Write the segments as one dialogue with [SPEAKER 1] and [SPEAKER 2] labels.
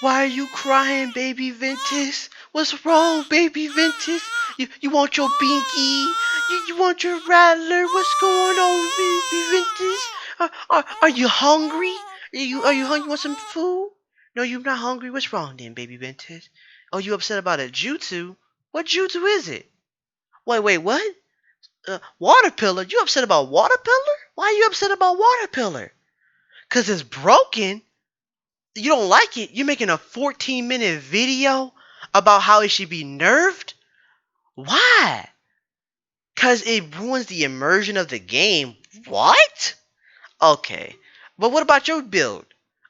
[SPEAKER 1] Why are you crying, baby Ventus? What's wrong, baby Ventus? You want your binky? You want your rattler? What's going on, baby Ventus? Are you hungry? Are you hungry? You want some food? No, you're not hungry. What's wrong then, baby Ventus? Oh, you upset about a jutsu? What jutsu is it? Wait, what? Water pillar? You upset about water pillar? Why are you upset about water pillar? Cause it's broken. You don't like it. You're making a 14-minute video about how it should be nerfed. Why? Cause it ruins the immersion of the game. What? Okay. But what about your build?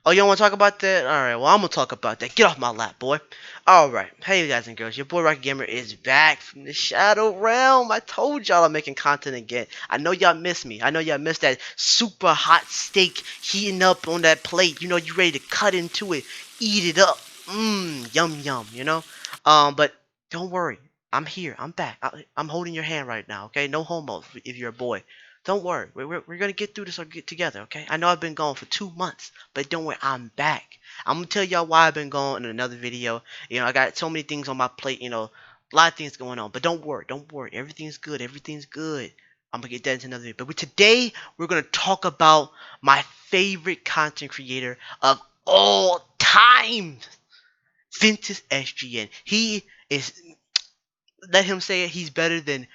[SPEAKER 1] Oh, you don't want to talk about that? Alright, well, I'm going to talk about that. Get off my lap, boy. Alright. Hey, guys and girls. Your boy Rocket Gamer is back from the Shadow Realm. I told y'all I'm making content again. I know y'all miss me. I know y'all miss that super hot steak heating up on that plate. You know, you ready to cut into it, eat it up. Yum, yum, you know? But don't worry. I'm here. I'm back. I'm holding your hand right now, okay? No homo if you're a boy. Don't worry. We're going to get through this or get together, okay? I know I've been gone for 2 months, but don't worry. I'm back. I'm going to tell y'all why I've been gone in another video. You know, I got so many things on my plate, you know, a lot of things going on. But don't worry. Don't worry. Everything's good. Everything's good. I'm going to get that into another video. But today, we're going to talk about my favorite content creator of all time, Ventus SGN. He is, let him say it, he's better than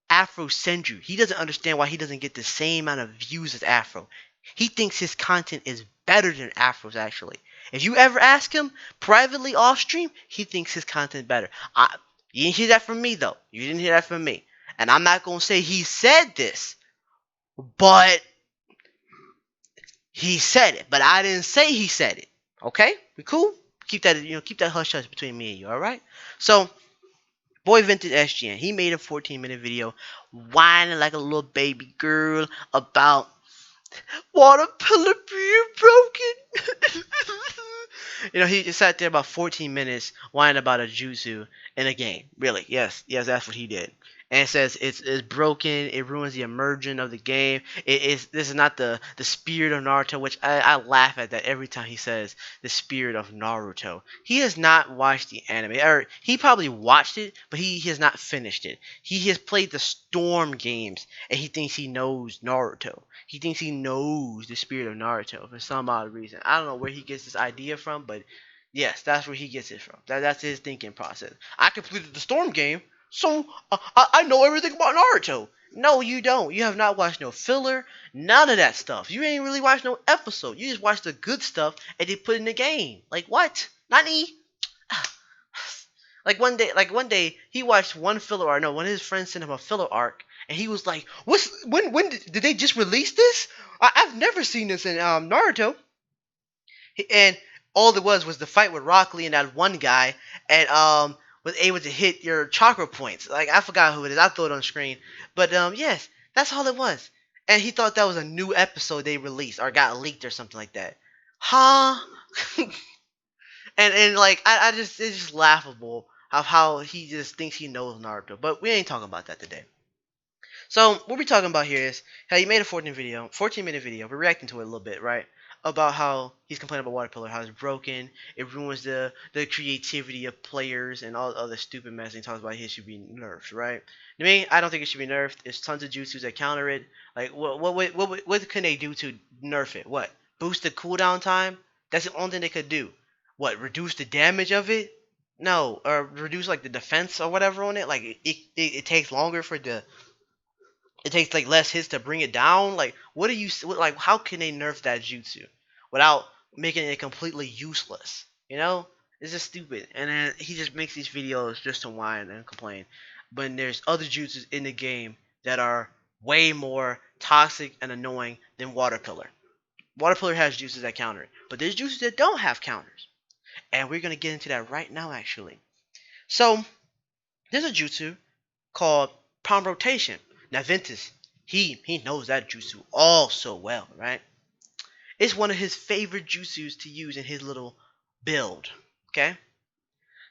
[SPEAKER 1] Afro Senju. He doesn't understand why he doesn't get the same amount of views as Afro. He thinks his content is better than Afro's actually. If you ever ask him privately off stream, he thinks his content better. You didn't hear that from me though. You didn't hear that from me. And I'm not gonna say he said this, but he said it. But I didn't say he said it. Okay? We cool? Keep that, keep that hush hush between me and you, alright? So boy Ventus SGN, he made a 14-minute video whining like a little baby girl about water pillar being broken. He just sat there about 14 minutes whining about a jutsu in a game. Really, yes, that's what he did. And it says it's broken. It ruins the immersion of the game. This is not the spirit of Naruto, which I laugh at that every time he says the spirit of Naruto. He has not watched the anime, or he probably watched it, but he has not finished it. He has played the Storm games, and he thinks he knows Naruto. He thinks he knows the spirit of Naruto for some odd reason. I don't know where he gets this idea from, but yes, that's where he gets it from. That's his thinking process. I completed the Storm game, so I know everything about Naruto. No, you don't. You have not watched no filler, none of that stuff. You ain't really watched no episode. You just watched the good stuff and they put in the game. Like what? Nani? Like one day, he watched one filler arc. No, one of his friends sent him a filler arc, and he was like, "What's when did they just release this? I've never seen this in Naruto." And all it was the fight with Rock Lee and that one guy, and was able to hit your chakra points. Like I forgot who it is. I threw it on screen, but yes, that's all it was. And he thought that was a new episode they released or got leaked or something like that. Huh? And like I just it's just laughable of how he just thinks he knows Naruto. But we ain't talking about that today. So what we're talking about here is how he made a 14-minute video. We're reacting to it a little bit, right? About how he's complaining about Water Pillar, how it's broken, it ruins the creativity of players and all other stupid mess. And he talks about it should be nerfed, right? To me, I don't think it should be nerfed. There's tons of jutsus that counter it. Like what can they do to nerf it? What? Boost the cooldown time? That's the only thing they could do. What? Reduce the damage of it? No, or reduce like the defense or whatever on it. Like it takes longer for the it takes like less hits to bring it down. Like, what are you like? How can they nerf that jutsu without making it completely useless? It's just stupid. And then he just makes these videos just to whine and complain. But there's other jutsus in the game that are way more toxic and annoying than Water Pillar. Water Pillar has jutsus that counter it, but there's jutsus that don't have counters, and we're gonna get into that right now, actually. So there's a jutsu called Palm Rotation. Now Ventus, he knows that jutsu all so well, right? It's one of his favorite jutsus to use in his little build. Okay?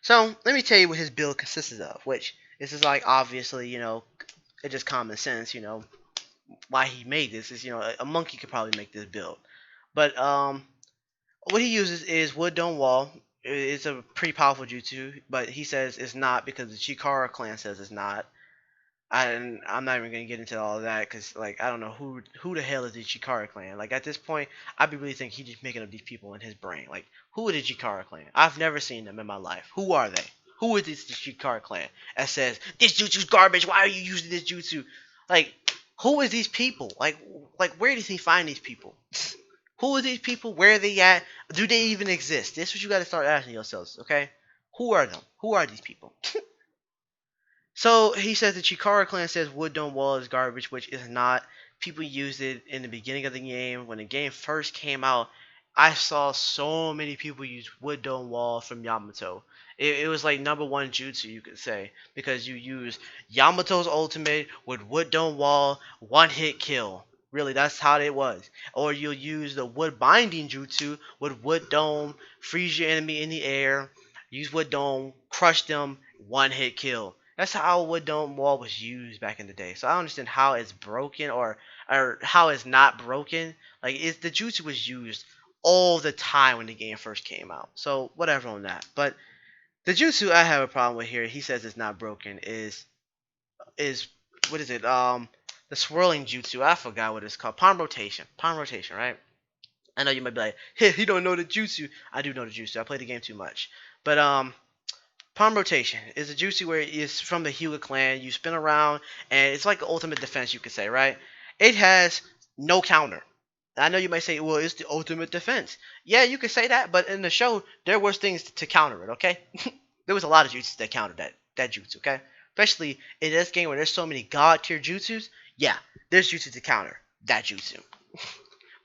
[SPEAKER 1] So let me tell you what his build consists of, which this is like obviously, it's just common sense, why he made this is, a monkey could probably make this build. But what he uses is wood dome wall, It's a pretty powerful jutsu, but he says it's not because the Chikara clan says it's not. I'm not even gonna get into all of that because like I don't know who the hell is the Chikara clan. Like at this point, I be really think he's just making up these people in his brain. Like who are the Chikara clan? I've never seen them in my life. Who are they? Who is this Chikara clan that says this jutsu's garbage? Why are you using this jutsu? Like who is these people? Like where does he find these people? Who are these people? Where are they at? Do they even exist? This is what you got to start asking yourselves. Okay, who are them? Who are these people? So he says the Chikara clan says wood dome wall is garbage, which is not. People used it in the beginning of the game. When the game first came out, I saw so many people use wood dome wall from Yamato. It was like number one jutsu, you could say, because you use Yamato's ultimate with wood dome wall, one hit kill. Really, that's how it was. Or you'll use the wood binding jutsu with wood dome, freeze your enemy in the air, use wood dome, crush them, one hit kill. That's how wood dome wall was used back in the day. So I don't understand how it's broken or how it's not broken. Like it's the jutsu was used all the time when the game first came out. So whatever on that. But the jutsu I have a problem with here, he says it's not broken, is what is it? The swirling jutsu. I forgot what it's called. Palm rotation. Palm rotation, right? I know you might be like, hey, you don't know the jutsu. I do know the jutsu. I play the game too much. But palm rotation is a jutsu where it's from the Hyuga clan. You spin around, and it's like the ultimate defense, you could say, right? It has no counter. I know you might say, well, it's the ultimate defense. Yeah, you could say that, but in the show, there was things to counter it, okay? There was a lot of jutsus that countered that jutsu, okay? Especially in this game where there's so many god tier jutsus. Yeah, there's jutsu to counter that jutsu.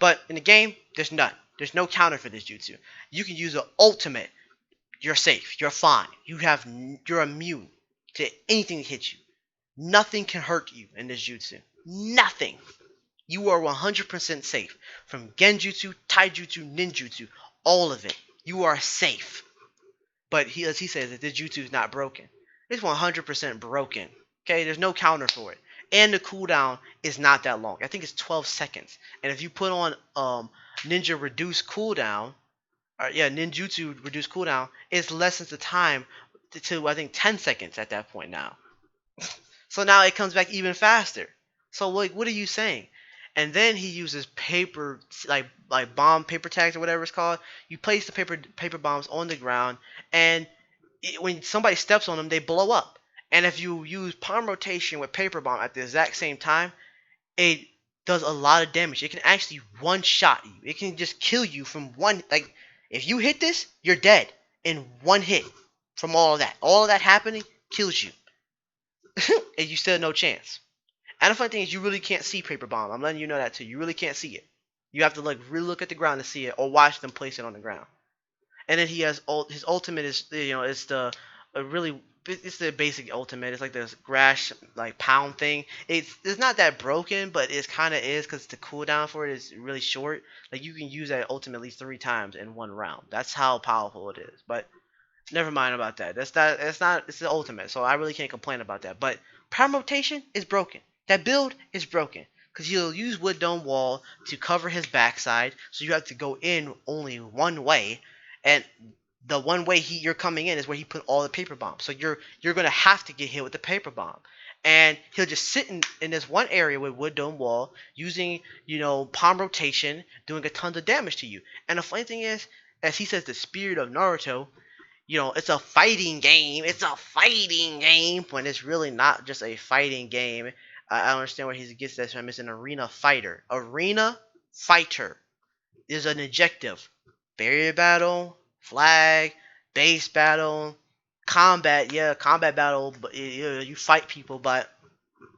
[SPEAKER 1] But in the game, there's none. There's no counter for this jutsu. You can use the ultimate. You're safe. You're fine. You're immune to anything that hits you. Nothing can hurt you in this jutsu. Nothing. You are 100% safe from genjutsu, taijutsu, ninjutsu, all of it. You are safe. But as he says, that this jutsu is not broken. It's 100% broken. Okay, there's no counter for it, and the cooldown is not that long. I think it's 12 seconds. And if you put on ninja reduced cooldown, ninjutsu reduced cooldown, it lessens the time to I think 10 seconds at that point now. So now it comes back even faster. So like, what are you saying? And then he uses paper, like bomb paper tags or whatever it's called. You place the paper bombs on the ground, and when somebody steps on them, they blow up. And if you use palm rotation with paper bomb at the exact same time, it does a lot of damage. It can actually one shot you. It can just kill you from one. Like if you hit this, you're dead in one hit. From all of that, happening kills you, and you still have no chance. And the funny thing is, you really can't see paper bomb. I'm letting you know that too. You really can't see it. You have to really look at the ground to see it, or watch them place it on the ground. And then he has his ultimate is it's the it's the basic ultimate. It's like this grass like pound thing. It's not that broken, but it kind of is because the cooldown for it is really short. Like you can use that ultimate at least 3 times in one round. That's how powerful it is. But never mind about that. That's not. It's not. It's the ultimate, so I really can't complain about that. But prime rotation is broken. That build is broken because he'll use wood dome wall to cover his backside, so you have to go in only one way, and the one way you're coming in is where he put all the paper bombs. So you're gonna have to get hit with the paper bomb, and he'll just sit in this one area with wood dome wall using palm rotation, doing a ton of damage to you. And the funny thing is, as he says, the spirit of Naruto. It's a fighting game. It's a fighting game when it's really not just a fighting game. I don't understand where he gets that from. It's an arena fighter. Arena fighter is an objective. Barrier battle, flag, base battle, combat. Yeah, combat battle. But you fight people, but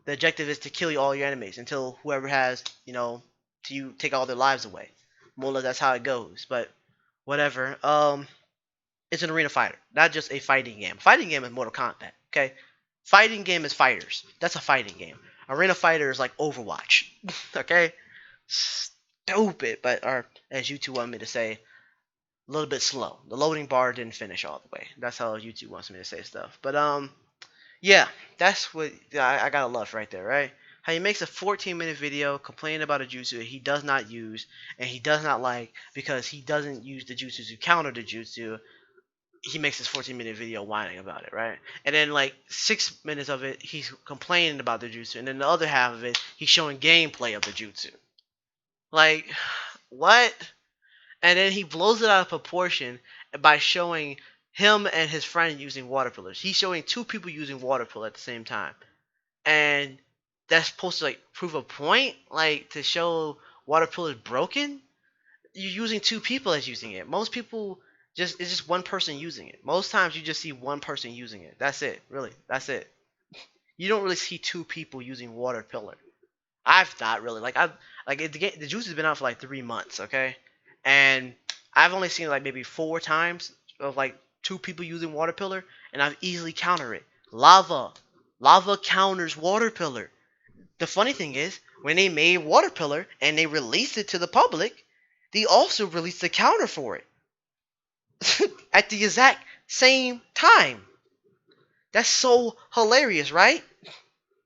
[SPEAKER 1] the objective is to kill all your enemies until whoever has, to you take all their lives away. More or less, that's how it goes. But whatever. It's an arena fighter, not just a fighting game. Fighting game is Mortal Kombat, okay? Fighting game is fighters. That's a fighting game. Arena fighter is like Overwatch, okay? Stupid, but or as you two want me to say, a little bit slow. The loading bar didn't finish all the way. That's how YouTube wants me to say stuff. But yeah, that's what I gotta love right there, right? How he makes a 14-minute video complaining about a jutsu that he does not use and he does not like because he doesn't use the jutsu to counter the jutsu. he makes this 14-minute video whining about it, right? And then like 6 minutes of it, he's complaining about the jutsu, and then the other half of it, he's showing gameplay of the jutsu. Like, what? And then he blows it out of proportion by showing him and his friend using water pillars. He's showing two people using water pillar at the same time, and that's supposed to like prove a point, like to show water pillar is broken. You're using two people as using it. Most people it's just one person using it. Most times you just see one person using it. That's it, really. That's it. You don't really see two people using water pillar. I've not really I've like the juice has been out for like 3 months, okay, and I've only seen like maybe 4 times of like two people using water pillar, and I've easily countered it. Lava counters water pillar. The funny thing is, when they made water pillar and they released it to the public, they also released a counter for it at the exact same time. That's so hilarious, right?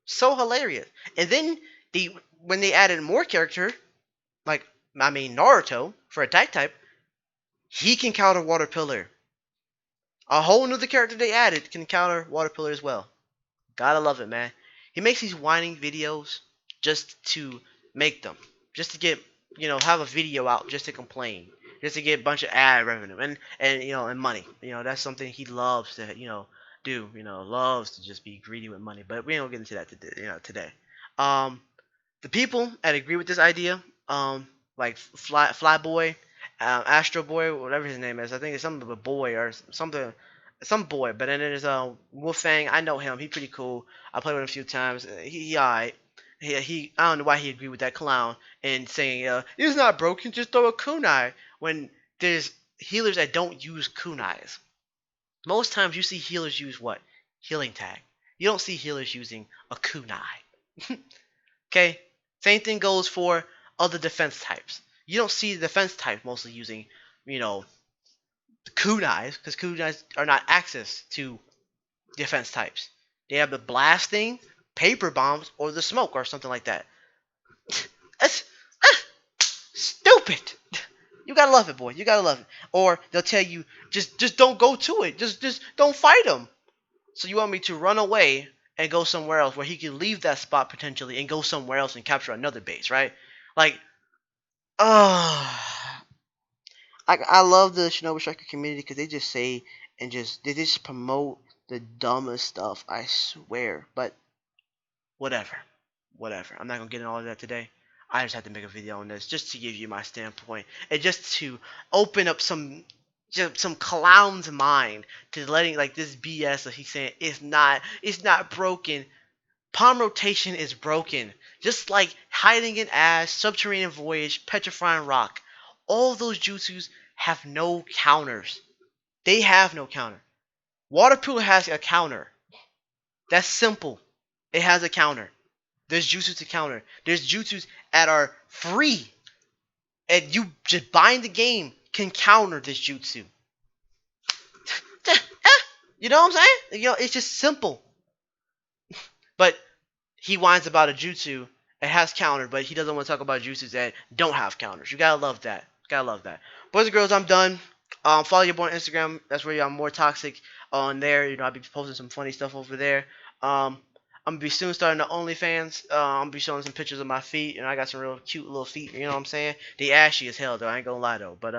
[SPEAKER 1] So hilarious. And then when they added more character, Naruto for attack type, he can counter water pillar. A whole nother character they added can counter water pillar as well. Gotta love it, man. He makes these whining videos just to make them, just to get have a video out just to complain, just to get a bunch of ad revenue and and money. That's something he loves to do. Loves to just be greedy with money. But we don't get into that today. The people that agree with this idea, like Flyboy, Astro Boy, whatever his name is. I think it's something of a boy or something, some boy. But then there's Wolfang. I know him. He's pretty cool. I played with him a few times. He alright. I don't know why he agreed with that clown and saying it's not broken. Just throw a kunai when there's healers that don't use kunais. Most times you see healers use what? Healing tag. You don't see healers using a kunai. Okay? Same thing goes for other defense types. You don't see the defense type mostly using, kunais, because kunais are not access to defense types. They have the blasting, paper bombs, or the smoke, or something like that. That's stupid. You gotta love it, boy. You gotta love it. Or they'll tell you, just don't go to it. Just don't fight him. So you want me to run away and go somewhere else where he can leave that spot potentially and go somewhere else and capture another base, right? Like, I love the Shinobi Striker community because they just say and they just promote the dumbest stuff. I swear, but whatever. I'm not gonna get into all of that today. I just had to make a video on this just to give you my standpoint and just to open up some clown's mind to letting like this BS that he's saying it's not broken. Palm rotation is broken. Just like hiding in ash, subterranean voyage, petrifying rock. All of those jutsus have no counters. They have no counter. Water pool has a counter. That's simple. It has a counter. There's jutsus to counter. There's jutsus that are free. And you just buying the game can counter this jutsu. You know what I'm saying? It's just simple. But he whines about a jutsu that has counter, but he doesn't want to talk about jutsus that don't have counters. You gotta love that. Boys and girls, I'm done. Follow your boy on Instagram. That's where I'm more toxic on there. I'll be posting some funny stuff over there. I'm gonna be soon starting the OnlyFans. I'm gonna be showing some pictures of my feet, and I got some real cute little feet. You know what I'm saying? They ashy as hell though. I ain't gonna lie though. But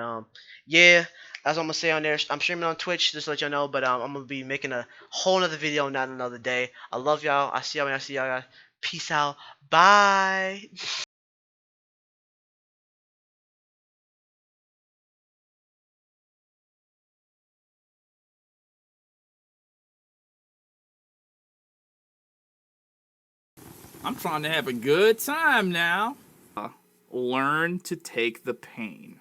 [SPEAKER 1] yeah, that's what I'm gonna say on there. I'm streaming on Twitch, just to let y'all know. But I'm gonna be making a whole nother video, not another day. I love y'all. I see y'all when I see y'all guys. Peace out. Bye.
[SPEAKER 2] I'm trying to have a good time now. Learn to take the pain.